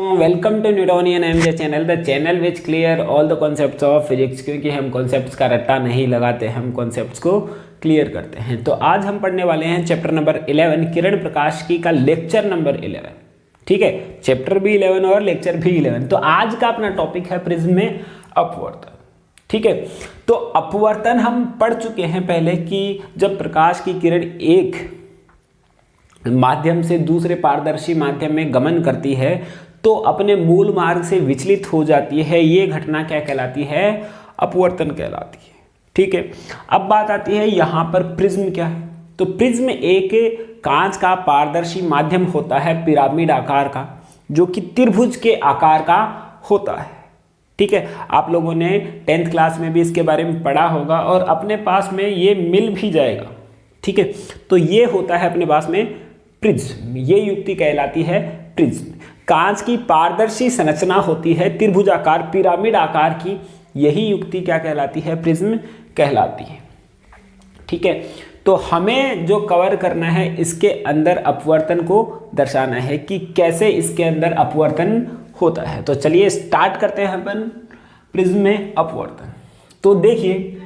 Welcome to Newtonian MJ channel, the channel which clear all the concepts of physics. क्योंकि हम concepts का रट्टा नहीं लगाते, हम कॉन्सेप्ट्स को क्लियर करते हैं। तो आज हम पढ़ने वाले हैं चैप्टर नंबर 11 किरण प्रकाश की का लेक्चर नंबर 11। ठीक है, चैप्टर भी 11 और लेक्चर भी 11। तो आज का अपना टॉपिक है प्रिज्म में अपवर्तन। ठीक है, तो अपवर्तन हम पढ़ चुके हैं पहले कि जब प्रकाश की किरण एक माध्यम से दूसरे पारदर्शी माध्यम में गमन करती है तो अपने मूल मार्ग से विचलित हो जाती है। ये घटना क्या कहलाती है? अपवर्तन कहलाती है। ठीक है, अब बात आती है यहाँ पर प्रिज्म क्या है। तो प्रिज्म एक कांच का पारदर्शी माध्यम होता है पिरामिड आकार का, जो कि त्रिभुज के आकार का होता है। ठीक है, आप लोगों ने 10th क्लास में भी इसके बारे में पढ़ा होगा और अपने पास में ये मिल भी जाएगा। ठीक है, तो ये होता है अपने पास में प्रिज्म। ये युक्ति कहलाती है प्रिज्म। कांच की पारदर्शी संरचना होती है त्रिभुजाकार पिरामिड आकार की, यही युक्ति क्या कहलाती है? प्रिज्म कहलाती है। ठीक है, तो हमें जो कवर करना है इसके अंदर अपवर्तन को दर्शाना है कि कैसे इसके अंदर अपवर्तन होता है। तो चलिए स्टार्ट करते हैं अपन प्रिज्म में अपवर्तन। तो देखिए,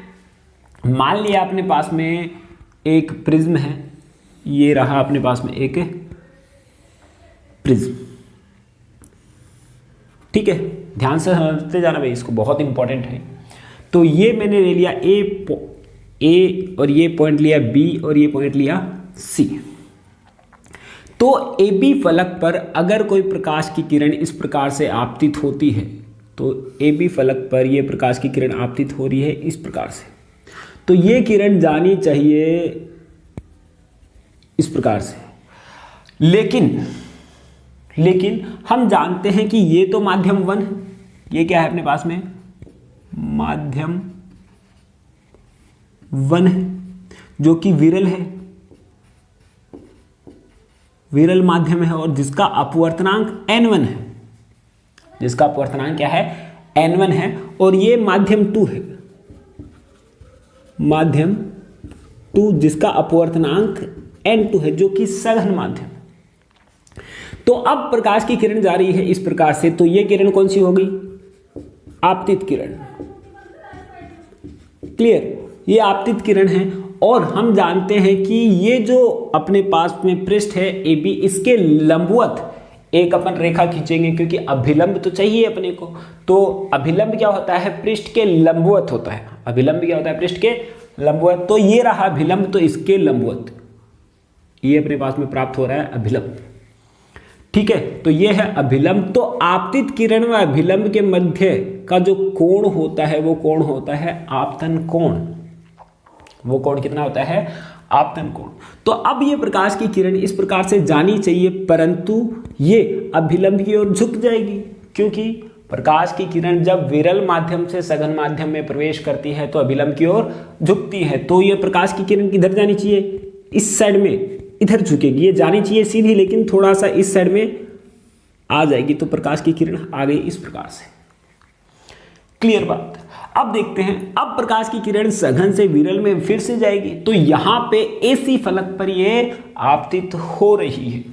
मान लिया अपने पास में एक प्रिज्म है, ये रहा अपने पास में एक प्रिज्म। ठीक है, ध्यान से समझते जाना भाई, इसको बहुत इंपॉर्टेंट है। तो ये मैंने ले लिया ए और ये पॉइंट लिया बी और ये पॉइंट लिया सी। तो ए बी फलक पर अगर कोई प्रकाश की किरण इस प्रकार से आपतित होती है, तो ए बी फलक पर ये प्रकाश की किरण आपतित हो रही है इस प्रकार से, तो ये किरण जानी चाहिए इस प्रकार से। लेकिन हम जानते हैं कि ये तो माध्यम 1 है। ये क्या है अपने पास में? माध्यम 1 है, जो कि विरल है, विरल माध्यम है और जिसका अपवर्तनांक n1 है। जिसका अपवर्तनांक क्या है? n1 है। और ये माध्यम 2 है, माध्यम 2 जिसका अपवर्तनांक n2 है, जो कि सघन माध्यम। तो अब प्रकाश की किरण जा रही है इस प्रकार से, तो ये किरण कौन सी होगी? आपतित किरण। क्लियर, ये आपतित किरण है। और हम जानते हैं कि ये जो अपने पास में पृष्ठ है ए बी, इसके लंबवत एक अपन रेखा खींचेंगे, क्योंकि अभिलंब तो चाहिए अपने को। तो अभिलंब क्या होता है? पृष्ठ के लंबवत होता है। अभिलंब क्या होता है? पृष्ठ के लंबवत। तो ये रहा अभिलंब, तो इसके लंबवत ये अपने पास में प्राप्त हो रहा है अभिलंब। ठीक है, तो ये है अभिलंब। तो आपतित किरण व अभिलंब के मध्य का जो कोण होता है वो कोण होता है आपतन कोण। वो कोण कितना होता है? आपतन कोण। तो अब ये प्रकाश की किरण इस प्रकार से जानी चाहिए, परंतु ये अभिलंब की ओर झुक जाएगी, क्योंकि प्रकाश की किरण जब विरल माध्यम से सघन माध्यम में प्रवेश करती है तो अभिलंब की ओर झुकती है। तो ये प्रकाश की किरण किधर जानी चाहिए? इस साइड में, इधर झुकेगी। ये जानी चाहिए सीधी, लेकिन थोड़ा सा इस साइड में आ जाएगी, तो प्रकाश की किरण आ गई इस प्रकार से। क्लियर बात। अब देखते हैं, अब प्रकाश की किरण सघन से विरल में फिर से जाएगी, तो यहां पे एसी फलक पर ये आपतित हो रही है।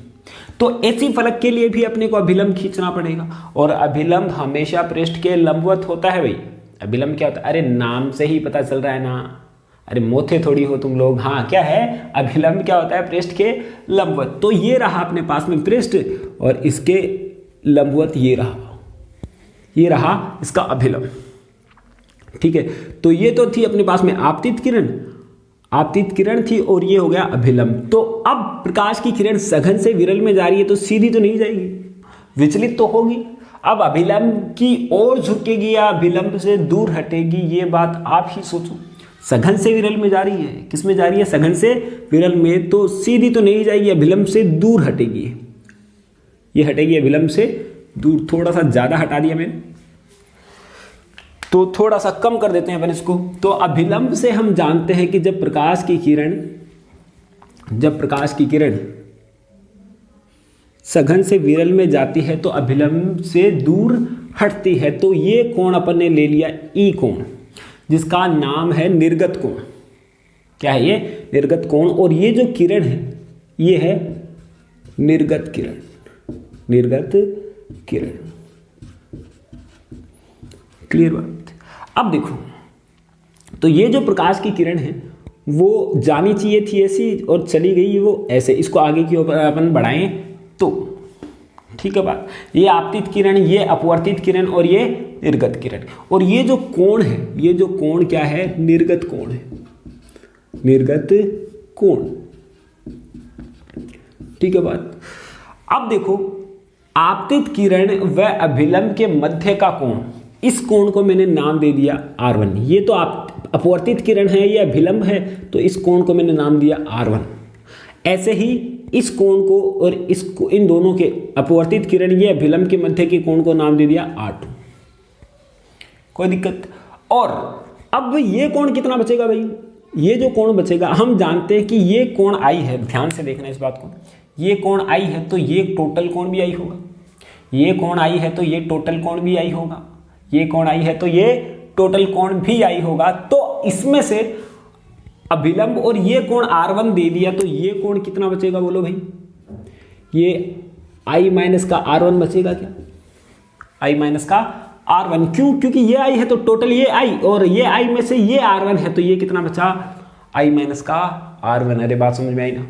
तो एसी फलक के लिए भी अपने को अभिलंब खींचना पड़ेगा, और अभिलंब हमेशा पृष्ठ के लंबवत होता है भाई। अभिलंब क्या होता है? अरे नाम से ही पता चल रहा है ना, अरे मोथे थोड़ी हो तुम लोग। हाँ, क्या है? अभिलंब क्या होता है? पृष्ठ के लंबवत। तो ये रहा अपने पास में पृष्ठ और इसके लंबवत ये रहा इसका अभिलंब। ठीक है, तो ये तो थी अपने पास में आपतित किरण थी, और ये हो गया अभिलंब। तो अब प्रकाश की किरण सघन से विरल में जा रही है, तो सीधी तो नहीं जाएगी, विचलित तो होगी। अब अभिलंब की ओर झुकेगी या अभिलंब से दूर हटेगी, ये बात आप ही सोचो। सघन से विरल में जा रही है, किस में जा रही है? सघन से विरल में, तो सीधी तो नहीं जाएगी, अभिलंब से दूर हटेगी। ये हटेगी अभिलंब से दूर। थोड़ा सा ज्यादा हटा दिया मैंने, तो थोड़ा सा कम कर देते हैं अपन इसको। तो अभिलंब से हम जानते हैं कि जब प्रकाश की किरण सघन से विरल में जाती है तो अभिलंब से दूर हटती है। तो ये कोण अपन ने ले लिया ई कोण, जिसका नाम है निर्गत कोण। क्या है ये? निर्गत कोण। और ये जो किरण है ये है निर्गत किरण। निर्गत किरण। क्लियर बात। अब देखो, तो ये जो प्रकाश की किरण है वो जानी चाहिए थी ऐसी और चली गई वो ऐसे। इसको आगे की ओर अपन बढ़ाएं तो ठीक है बात। ये आपतित किरण, ये अपवर्तित किरण और ये निर्गत किरण। और ये जो कोण है, ये जो कोण क्या है, निर्गत कोण है, निर्गत कोण। ठीक है बात। अब देखो, आपतित किरण व अभिलंब के मध्य का कोण, इस कोण को मैंने नाम दे दिया R1। ये तो आप अपवर्तित किरण है, ये अभिलंब है, तो इस कोण को मैंने नाम दिया R1। ऐसे ही इस कोण को और इसको, इन दोनों के अपवर्तित किरण ये अभिलंब के मध्य के कोण को नाम दे दिया R2। कोई दिक्कत। और अब ये कोण कितना बचेगा भाई, ये जो कोण बचेगा, हम जानते हैं कि ये कोण I है, ध्यान से देखना इस बात को, ये कोण I है तो ये टोटल कोण भी I होगा, ये कोण I है तो ये टोटल कोण भी I होगा, ये कोण I है तो ये टोटल कोण भी I होगा। तो इसमें से अभिलंब और ये कोण R1 दे दिया तो ये कोण कितना बचेगा बोलो भाई, ये I माइनस का R1 बचेगा क्या, I माइनस का R1। क्यों, क्योंकि ये I है तो टोटल ये I, और ये I में से ये R1 है तो ये कितना बचा, I माइनस का R1। अरे बात समझ में आई ना।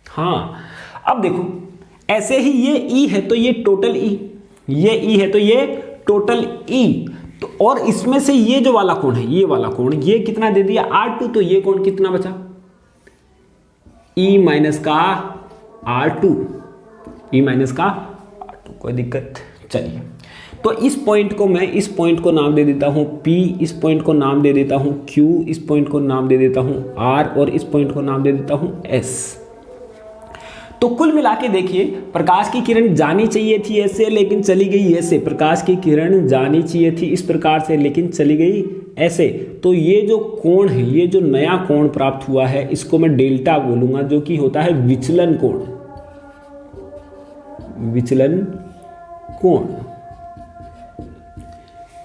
हाँ, अब देखो, ऐसे ही ये E है तो ये टोटल E, ये E है तो ये टोटल E। तो और इसमें से ये जो वाला कोण है, ये वाला कोण, ये कितना दे दिया R2, तो ये कोण कितना बचा, E माइनस का R2, E माइनस का R2। कोई दिक्कत। चलिए, तो इस पॉइंट को मैं, इस पॉइंट को नाम दे देता हूं P, इस पॉइंट को नाम दे देता हूं Q, इस पॉइंट को नाम दे देता हूं R और इस पॉइंट को नाम दे देता हूं S। तो कुल मिला के देखिए, प्रकाश की किरण जानी चाहिए थी ऐसे लेकिन चली गई ऐसे, प्रकाश की किरण जानी चाहिए थी इस प्रकार से लेकिन चली गई ऐसे। तो ये जो कोण है, ये जो नया कोण प्राप्त हुआ है, इसको मैं डेल्टा बोलूंगा, जो कि होता है विचलन कोण, विचलन कोण।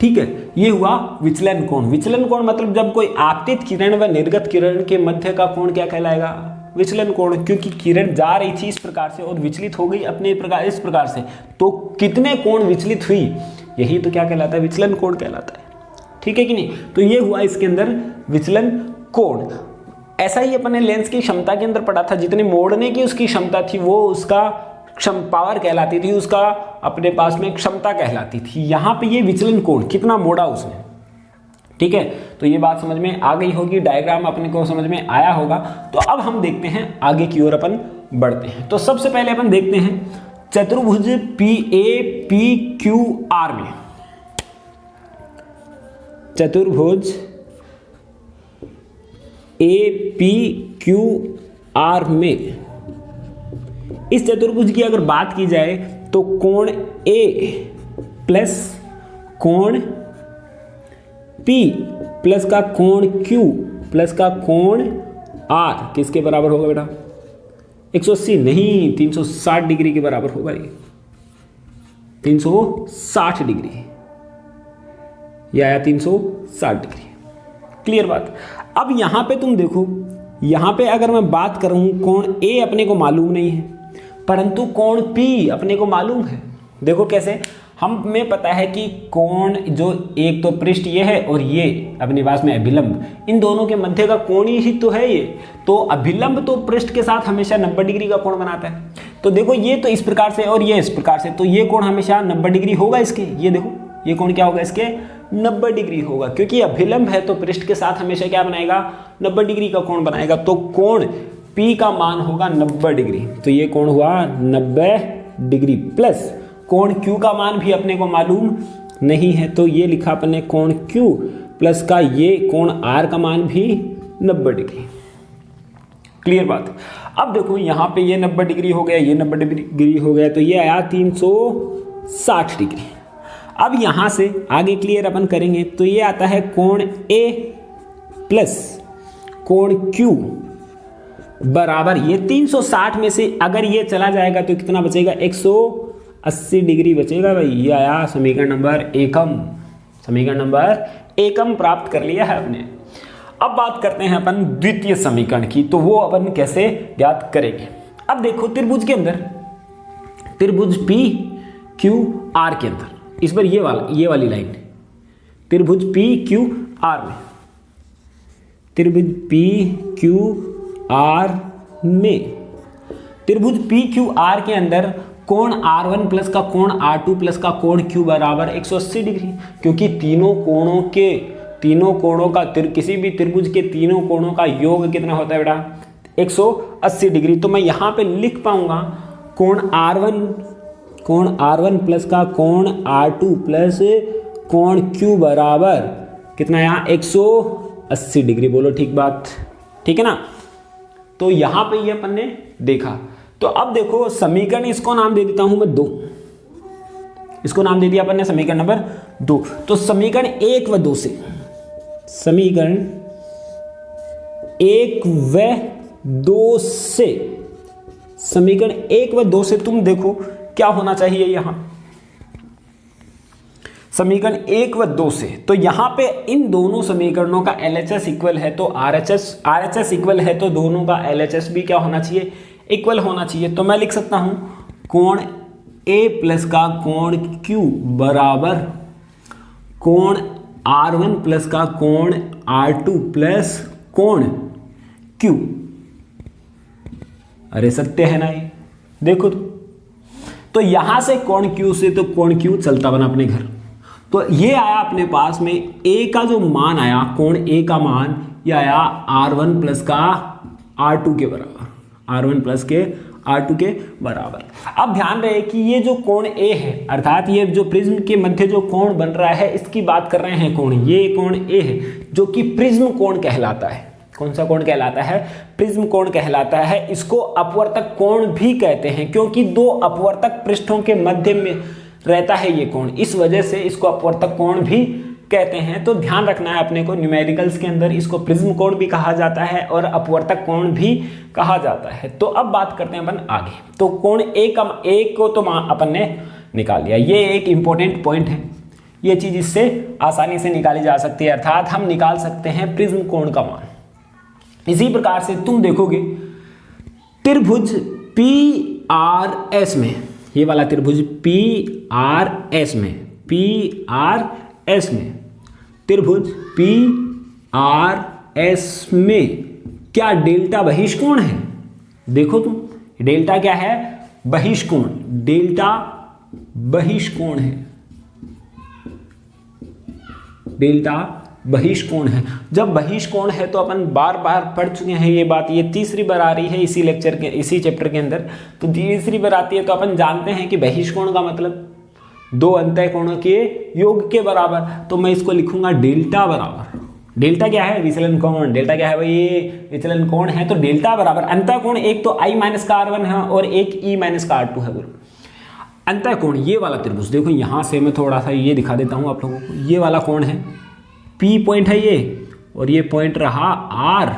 ठीक है, ये हुआ विचलन कोण। विचलन कोण मतलब जब कोई आपतित किरण व निर्गत किरण के मध्य का कोण क्या कहलाएगा, विचलन कोण। क्योंकि किरण जा रही थी इस प्रकार से और विचलित हो गई अपने प्रकार, इस प्रकार से, तो कितने कोण विचलित हुई, यही तो क्या कहलाता है, विचलन कोण कहलाता है। ठीक है कि नहीं। तो ये हुआ इसके अंदर विचलन कोण। ऐसा ही अपने लेंस की क्षमता के अंदर पढ़ा था, जितने मोड़ने की उसकी क्षमता थी वो उसका पावर कहलाती थी, उसका अपने पास में क्षमता कहलाती थी। यहाँ पे ये विचलन कोण कितना मोड़ा उसने। ठीक है, तो ये बात समझ में आ गई होगी, डायग्राम अपने को समझ में आया होगा। तो अब हम देखते हैं आगे की ओर अपन बढ़ते हैं। तो सबसे पहले अपन देखते हैं चतुर्भुज PAPQR में, चतुर्भुज APQR में, इस चतुर्भुज की अगर बात की जाए तो कोण A प्लस कोण P प्लस का कोण Q प्लस का कोण R किसके बराबर होगा बेटा, 180 नहीं, 360 डिग्री के बराबर होगा। ये 360 डिग्री, ये आया 360 डिग्री। क्लियर बात। अब यहां पे तुम देखो, यहां पे अगर मैं बात करूं, कोण A अपने को मालूम नहीं है परंतु कोण P अपने को मालूम है। देखो कैसे, हमें पता है कि कोण जो एक तो पृष्ठ ये है और ये अपने पास में अभिलंब, इन दोनों के मध्य का कोण ही तो है ये। तो अभिलंब तो पृष्ठ के साथ हमेशा 90 डिग्री का कोण बनाता है। तो देखो ये तो इस प्रकार से और ये इस प्रकार से, तो ये कोण हमेशा 90 डिग्री होगा इसके। ये देखो ये कोण क्या होगा इसके, 90 डिग्री होगा, क्योंकि अभिलंब है तो पृष्ठ के साथ हमेशा क्या बनाएगा, 90 डिग्री का कोण बनाएगा। तो कोण P का मान होगा 90 डिग्री। तो ये कोण हुआ 90 डिग्री प्लस कोण Q का मान भी अपने को मालूम नहीं है, तो ये लिखा अपने कोण Q प्लस का ये कोण R का मान भी 90 डिग्री। क्लियर बात। अब देखो यहाँ पे ये 90 डिग्री हो गया, ये 90 डिग्री हो गया, तो ये आया 360 डिग्री। अब यहाँ से आगे क्लियर अपन करेंगे तो ये आता है कोण A प्लस कोण Q बराबर, ये 360 में से अगर ये चला जाएगा तो कितना बचेगा, 180 डिग्री बचेगा भाई। ये आया समीकरण नंबर एकम, समीकरण नंबर एकम प्राप्त कर लिया है आपने। अब बात करते हैं अपन द्वितीय समीकरण की, तो वो अपन कैसे ज्ञात करेंगे। अब देखो त्रिभुज के अंदर त्रिभुज P क्यू आर के अंदर, इस बार ये वाली लाइन, त्रिभुज पी क्यू आर में, त्रिभुज पी क्यू आर में, त्रिभुज पी क्यू आर के अंदर कोण R1 प्लस का कोण R2 प्लस का कोण Q बराबर 180 डिग्री, क्योंकि तीनों कोणों का किसी भी त्रिभुज के तीनों कोणों का योग कितना होता है बेटा 180 डिग्री। तो मैं यहाँ पे लिख पाऊंगा कोण R1 प्लस का कोण R2 प्लस कोण Q बराबर कितना यहाँ 180 डिग्री। बोलो ठीक बात, ठीक है ना। तो यहाँ पे ये अपन ने देखा। तो अब देखो समीकरण, इसको नाम दे देता हूं मैं 2, इसको नाम दे दिया अपन ने समीकरण नंबर 2। तो समीकरण 1 व 2 से, समीकरण 1 व 2 से, समीकरण 1 व 2 से तुम देखो क्या होना चाहिए यहां, समीकरण 1 व 2 से। तो यहां पे इन दोनों समीकरणों का LHS इक्वल है तो RHS इक्वल है, तो दोनों का LHS भी क्या होना चाहिए, इक्वल होना चाहिए। तो मैं लिख सकता हूं कोण A प्लस का कोण Q बराबर कोण R1 प्लस का कोण R2 प्लस कोण Q। अरे सत्य है ना ये, देखो तो यहां से कोण Q से तो कोण Q चलता बना अपने घर। तो ये आया अपने पास में A का जो मान आया, कोण A का मान ये आया R1 प्लस का R2 के बराबर, R1 प्लस के R2 के बराबर। अब ध्यान रहे कि ये जो कोण A है, अर्थात ये जो प्रिज्म के मध्य जो कोण बन रहा है, इसकी बात कर रहे हैं कोण, ये कोण A है जो कि प्रिज्म कोण कहलाता है। कौन सा कोण कहलाता है, प्रिज्म कोण कहलाता है। इसको अपवर्तक कोण भी कहते हैं, क्योंकि दो अपवर्तक पृष्ठों के मध्य में रहता है ये कोण, इस वजह से इसको अपवर्तक कोण भी कहते हैं। तो ध्यान रखना है अपने को, न्यूमेरिकल्स के अंदर इसको प्रिज्म कोण भी कहा जाता है और अपवर्तक कोण भी कहा जाता है। तो अब बात करते हैं अपन आगे। तो कोण A को तो अपन ने निकाल लिया, ये एक इंपॉर्टेंट पॉइंट है, ये चीज इससे आसानी से निकाली जा सकती है, अर्थात हम निकाल सकते हैं प्रिज्म कोण का मान। इसी प्रकार से तुम देखोगे त्रिभुज PRS में, ये वाला त्रिभुज PRS में, त्रिभुज PRS में क्या डेल्टा बहिष्कोण है? देखो तुम, डेल्टा क्या है, बहिष्कोण, डेल्टा बहिष्कोण है, डेल्टा बहिष्कोण है। जब बहिष्कोण है तो अपन बार बार पढ़ चुके हैं ये बात, ये तीसरी बार आ रही है इसी लेक्चर के, इसी चैप्टर के अंदर, तो तीसरी बार आती है। तो अपन जानते हैं कि बहिष्कोण का मतलब दो अंतः कोणों के योग के बराबर। तो मैं इसको लिखूंगा डेल्टा बराबर, डेल्टा क्या है, विचलन कोण, डेल्टा क्या है भाई, ये विचलन कोण है। तो डेल्टा बराबर अंतः कोण, एक तो I माइनस का R1 है और एक E माइनस का R2 है। बोलो अंतः कोण, ये वाला त्रिभुज देखो, यहां से मैं थोड़ा सा ये दिखा देता हूं आप लोगों को, ये वाला कोण है, P पॉइंट है ये, और ये पॉइंट रहा R,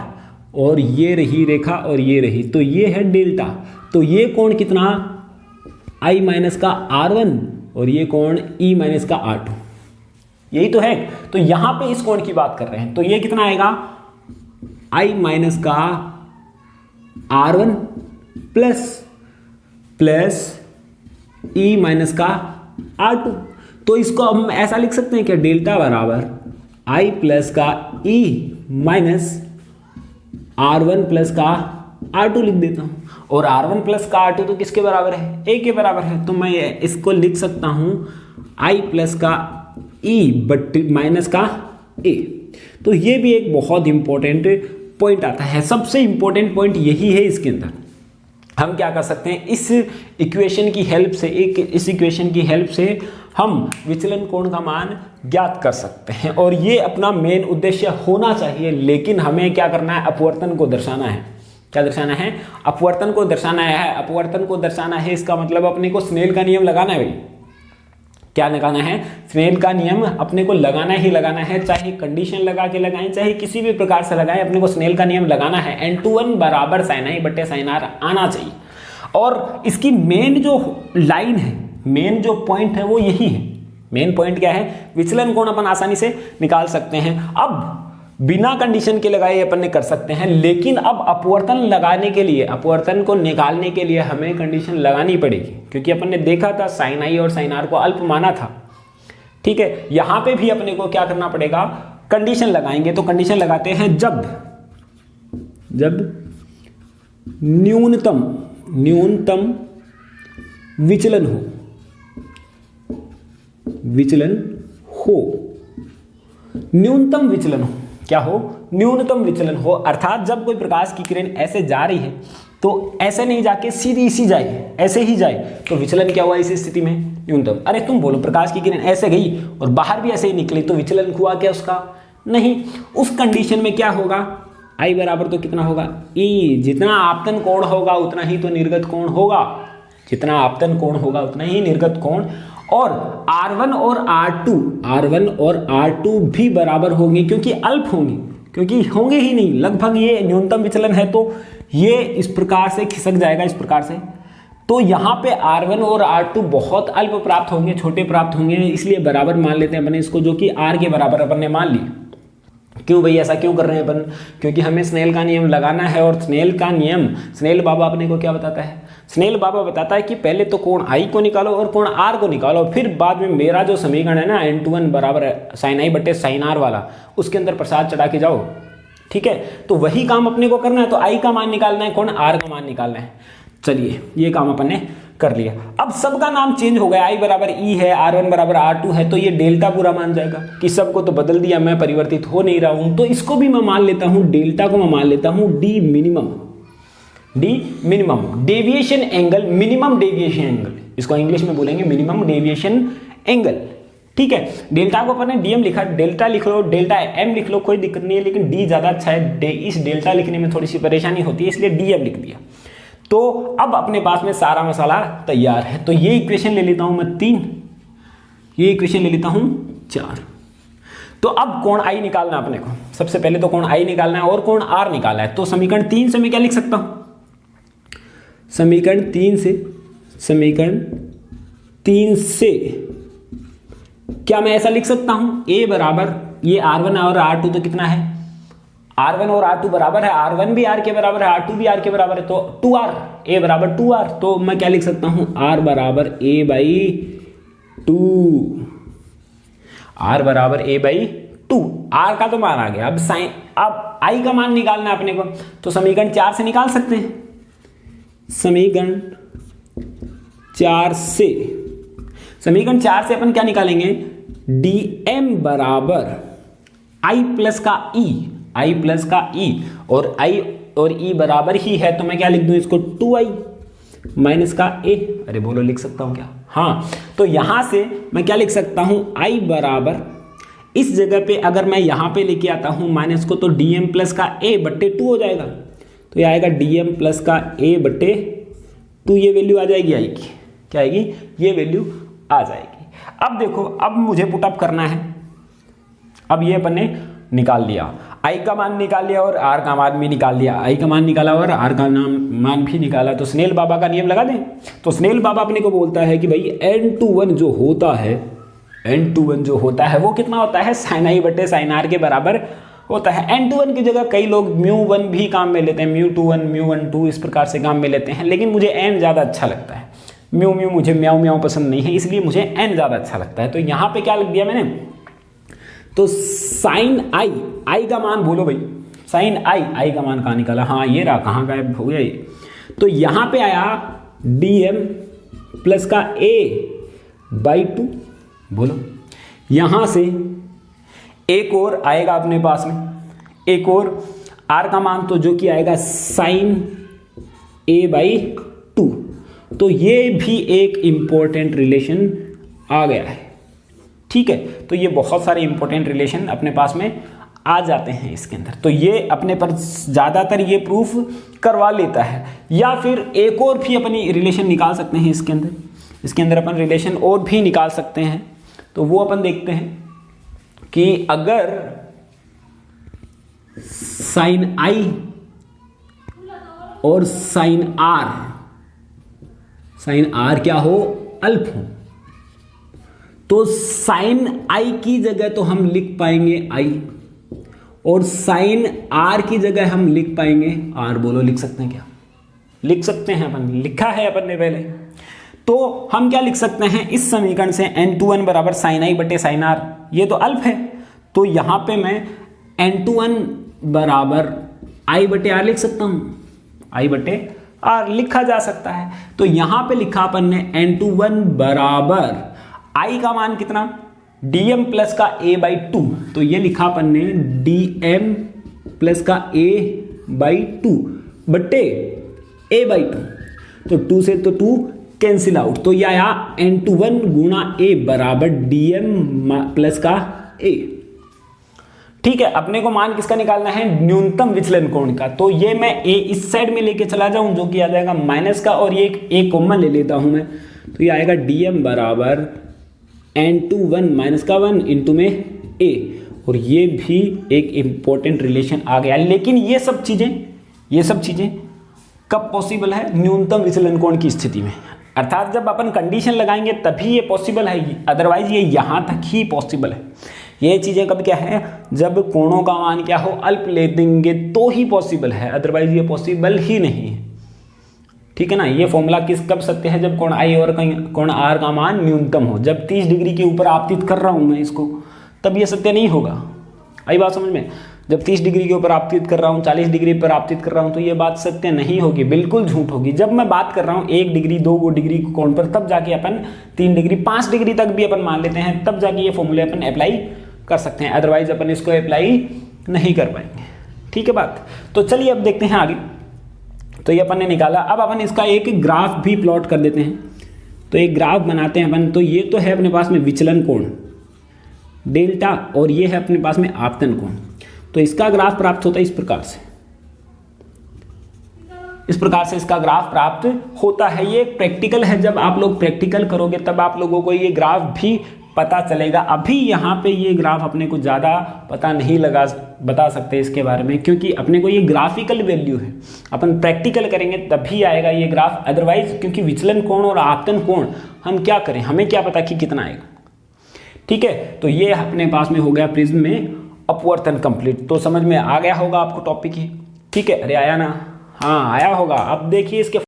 और ये रही रेखा और ये रही, तो ये है डेल्टा। तो ये कोण कितना, I माइनस का R1 और ये कोण E माइनस का R2, यही तो है। तो यहां पे इस कोण की बात कर रहे हैं, तो ये कितना आएगा, I माइनस का R1 प्लस E माइनस का R2। तो इसको हम ऐसा लिख सकते हैं कि डेल्टा बराबर I प्लस का E माइनस R1 प्लस का R2 लिख देता हूं। और R1 प्लस का R2 तो किसके बराबर है, A के बराबर है। तो मैं इसको लिख सकता हूं I प्लस का E बट माइनस का A। तो ये भी एक बहुत इंपॉर्टेंट पॉइंट आता है, सबसे इंपॉर्टेंट पॉइंट यही है। इसके अंदर हम क्या कर सकते हैं, इस इक्वेशन की हेल्प से, इस इक्वेशन की हेल्प से हम विचलन कोण का मान ज्ञात कर सकते हैं, और ये अपना मेन उद्देश्य होना चाहिए। लेकिन हमें क्या करना है, अपवर्तन को दर्शाना है। क्या दर्शाना है, अपवर्तन को दर्शाना है। अपवर्तन को दर्शाना है, इसका मतलब अपने को स्नेल का नियम लगाना है भाई। क्या लगाना है, स्नेल का नियम अपने को लगाना ही लगाना है, चाहे कंडीशन लगा के लगाएं, चाहे किसी भी प्रकार से लगाएं, अपने को स्नेल का नियम लगाना है। n2 बराबर sin i बटे sin r आना चाहिए। और इसकी मेन जो लाइन है, मेन जो पॉइंट है वो यही है। मेन पॉइंट क्या है, विचलन कोण अपन आसानी से निकाल सकते हैं। अब बिना कंडीशन के लगाए अपन ने कर सकते हैं, लेकिन अब अपवर्तन लगाने के लिए, अपवर्तन को निकालने के लिए हमें कंडीशन लगानी पड़ेगी, क्योंकि अपन ने देखा था साइन आई और साइन आर को अल्प माना था। ठीक है, यहां पे भी अपने को क्या करना पड़ेगा, कंडीशन लगाएंगे। तो कंडीशन लगाते हैं, जब न्यूनतम विचलन हो, न्यूनतम विचलन हो, क्या हो, न्यूनतम विचलन हो, अर्थात जब कोई प्रकाश की किरण ऐसे जा रही है तो ऐसे नहीं जाके सीधी सी जाए, ऐसे ही जाए, तो विचलन क्या हुआ इस स्थिति में, न्यूनतम। अरे तुम बोलो प्रकाश की किरण ऐसे गई और बाहर भी ऐसे ही निकली, तो विचलन हुआ क्या उसका, नहीं। उस कंडीशन में क्या होगा, आई बराबर तो कितना होगा, ई, जितना आपतन कोण होगा उतना ही तो निर्गत कोण होगा, जितना आपतन कोण होगा उतना ही निर्गत कोण। और R1 और R2 भी बराबर होंगे, क्योंकि अल्प होंगे, क्योंकि होंगे ही नहीं, लगभग ये न्यूनतम विचलन है, तो ये इस प्रकार से खिसक जाएगा, इस प्रकार से। तो यहाँ पे R1 और R2 बहुत अल्प प्राप्त होंगे, छोटे प्राप्त होंगे, इसलिए बराबर मान लेते हैं अपने इसको, जो कि R के बराबर अपन ने मान लिया। क्यों भाई ऐसा क्यों कर रहे हैं अपन, क्योंकि हमें स्नेल का नियम लगाना है, और स्नेल का नियम, स्नेल बाबा अपने को क्या बताता है, स्नेल बाबा बताता है कि पहले तो कोण आई को निकालो और कोण आर को निकालो, फिर बाद में मेरा जो समीकरण है ना n2 बराबर साइन आई बटे साइन आर वाला, उसके अंदर प्रसाद चढ़ा के जाओ। ठीक है, तो वही काम अपने को करना है, तो आई का मान निकालना है, कोण आर का मान निकालना है। चलिए ये काम अपन ने कर लिया। अब सबका नाम चेंज हो गया, आई बराबर ई है, R1 बराबर R2 है, तो ये डेल्टा पूरा मान जाएगा कि सबको तो बदल दिया, मैं परिवर्तित हो नहीं रहा हूं, तो इसको भी मैं मान लेता हूं, डेल्टा को मैं मान लेता हूं D minimum deviation angle, minimum deviation angle, इसको इंग्लिश में बोलेंगे मिनिमम डेविएशन एंगल। ठीक है, डेल्टा को अपन ने डीएम लिखा, डेल्टा लिख लो, डेल्टा एम लिख लो, कोई दिक्कत नहीं है, लेकिन डी ज्यादा अच्छा है, इस डेल्टा लिखने में थोड़ी सी परेशानी होती है, इसलिए डीएम लिख दिया। तो अब अपने पास में सारा मसाला तैयार है, तो ये इक्वेशन ले लेता हूं मैं 3, ये इक्वेशन ले लेता हूं 4। तो अब कोण आई निकालना अपने को, सबसे पहले तो कोण आई निकालना है और कोण आर निकालना है। तो समीकरण 3 से मैं क्या लिख सकता हूं, समीकरण 3 से क्या मैं ऐसा लिख सकता हूं, ए बराबर ये R1 और R2 तो कितना है, R1 और R2 बराबर है, R1 भी R के बराबर है, R2 भी R के बराबर है, तो 2R, A बराबर 2R। तो मैं क्या लिख सकता हूं, R बराबर A बाई 2, R बराबर A बाई 2। R का तो मान आ गया, अब I का मान निकालना है अपने को, तो समीकरण 4 से निकाल सकते हैं। समीकरण 4 से अपन क्या निकालेंगे, dm बराबर I प्लस का E, और I और E बराबर ही है, तो मैं क्या लिख दूं इसको, 2I माइनस का A। अरे बोलो लिख सकता हूं क्या, हाँ। तो यहां से मैं क्या लिख सकता हूं, I बराबर, इस जगह पे अगर मैं यहां पे लेके आता हूं माइनस को, तो dm प्लस का A बट्टे 2 हो जाएगा, तो ये आएगा dm प्लस का A बट्टे 2, ये वैल्यू आ जाएगी I की, क्या आएगी, ये वैल्यू आ जाएगी। अब देखो, अब मुझे पुटअप करना है, अब ये अपन ने निकाल लिया, I का मान निकाल लिया और R का मान भी निकाल लिया, I का मान निकाला और R का मान भी निकाला, तो स्नेल बाबा का नियम लगा दें। तो स्नेल बाबा अपने को बोलता है कि भाई n21 जो होता है वो कितना होता है, साइन आई बटे साइन आर के बराबर होता है। n21 की जगह कई लोग μ1 भी काम में लेते हैं, μ21 μ12 इस प्रकार से काम में लेते हैं, लेकिन मुझे n ज़्यादा अच्छा लगता है, म्यू मुझे म्याऊ पसंद नहीं है, इसलिए मुझे n ज़्यादा अच्छा लगता है। तो यहाँ पे क्या लिख दिया मैंने, तो साइन आई का मान बोलो भाई, साइन आई का मान कहाँ निकाला, हाँ ये रहा, कहाँ गायब हो गया ये, तो यहाँ पे आया dm प्लस का a बाई 2, बोलो। यहाँ से एक और आएगा अपने पास में, एक और r का मान, तो जो कि आएगा साइन a बाई 2, तो ये भी एक इंपॉर्टेंट रिलेशन आ गया है। ठीक है, तो ये बहुत सारे इंपॉर्टेंट रिलेशन अपने पास में आ जाते हैं इसके अंदर, तो ये अपने पर ज़्यादातर ये प्रूफ करवा लेता है। या फिर एक और भी अपनी रिलेशन निकाल सकते हैं इसके अंदर अपन रिलेशन और भी निकाल सकते हैं, तो वो अपन देखते हैं कि अगर साइन आई और साइन आर क्या हो, अल्प हो, तो साइन आई की जगह तो हम लिख पाएंगे आई, और साइन आर की जगह हम लिख पाएंगे आर। बोलो लिख सकते हैं क्या? लिख सकते हैं, अपन लिखा है अपन ने पहले। तो हम क्या लिख सकते हैं इस समीकरण से, n21 बराबर साइन आई बटे साइन आर, ये तो अल्प है, तो यहां पे मैं n21 बराबर आई बटे आर लिख सकता हूं, आई बटे आर लिखा जा सकता है। तो यहां पे लिखा अपन ने n21 बराबर आई का मान कितना, dm प्लस का a बाई 2, तो ये लिखा अपन ने dm प्लस का a बाई 2 बटे a बाई 2, तो 2 से तो 2 कैंसिल आउट, तो यह आया n21 गुणा a बराबर dm प्लस का a। ठीक है, अपने को मान किसका निकालना है, न्यूनतम विचलन कोण का। तो ये मैं a इस साइड में लेके चला जाऊं जो कि आ जाएगा माइनस का, और ये एक कॉमन ले लेता हूं मैं, तो ये आएगा dm बराबर n21 माइनस का 1 इंटू में a, और ये भी एक इंपॉर्टेंट रिलेशन आ गया। लेकिन ये सब चीजें कब पॉसिबल है, न्यूनतम विचलन कोण की स्थिति में, अर्थात जब अपन कंडीशन लगाएंगे तभी ये पॉसिबल है, अदरवाइज ये यहां तक ही पॉसिबल है। ये चीजें कब क्या है, जब कोणों का मान क्या हो, अल्प ले देंगे तो ही पॉसिबल है, अदरवाइज ये पॉसिबल ही नहीं है। ठीक है ना, ये फॉर्मूला कब सत्य है, जब कोण आई और कोण आर का मान न्यूनतम हो। जब 30 डिग्री के ऊपर आपतित कर रहा हूं मैं इसको, तब ये सत्य नहीं होगा। आई बात समझ में? जब 30 डिग्री के ऊपर आपतित कर रहा हूँ, 40 डिग्री पर आपतित कर रहा हूँ, तो ये बात सत्य नहीं होगी, बिल्कुल झूठ होगी। जब मैं बात कर रहा हूँ 1 डिग्री 2 डिग्री कोण पर, तब जाके अपन 3 डिग्री 5 डिग्री तक भी अपन मान लेते हैं, तब जाके ये फॉर्मूले अपन अप्लाई कर सकते हैं, अदरवाइज अपन इसको अप्लाई नहीं कर पाएंगे। ठीक है बात। तो चलिए अब देखते हैं आगे। तो ये अपन ने निकाला, अब अपन इसका एक ग्राफ भी प्लॉट कर देते हैं। तो एक ग्राफ बनाते हैं अपन। तो ये तो है अपने पास में विचलन कोण डेल्टा, और ये है अपने पास में आपतन कोण। तो इसका ग्राफ प्राप्त होता है इस प्रकार से इसका ग्राफ प्राप्त होता है। ये प्रैक्टिकल है, जब आप लोग प्रैक्टिकल करोगे तब आप लोगों को ये ग्राफ भी पता चलेगा। अभी यहाँ पे ये ग्राफ अपने को ज़्यादा पता नहीं बता सकते इसके बारे में, क्योंकि अपने को ये ग्राफिकल वैल्यू है, अपन प्रैक्टिकल करेंगे तभी आएगा ये ग्राफ, अदरवाइज क्योंकि विचलन कोण और आपतन कोण हम क्या करें, हमें क्या पता कि कितना आएगा। ठीक है, तो ये अपने पास में हो गया प्रिज्म में अपवर्तन कंप्लीट। तो समझ में आ गया होगा आपको टॉपिक ही। ठीक है, अरे आया ना, हाँ आया होगा। अब देखिए इसके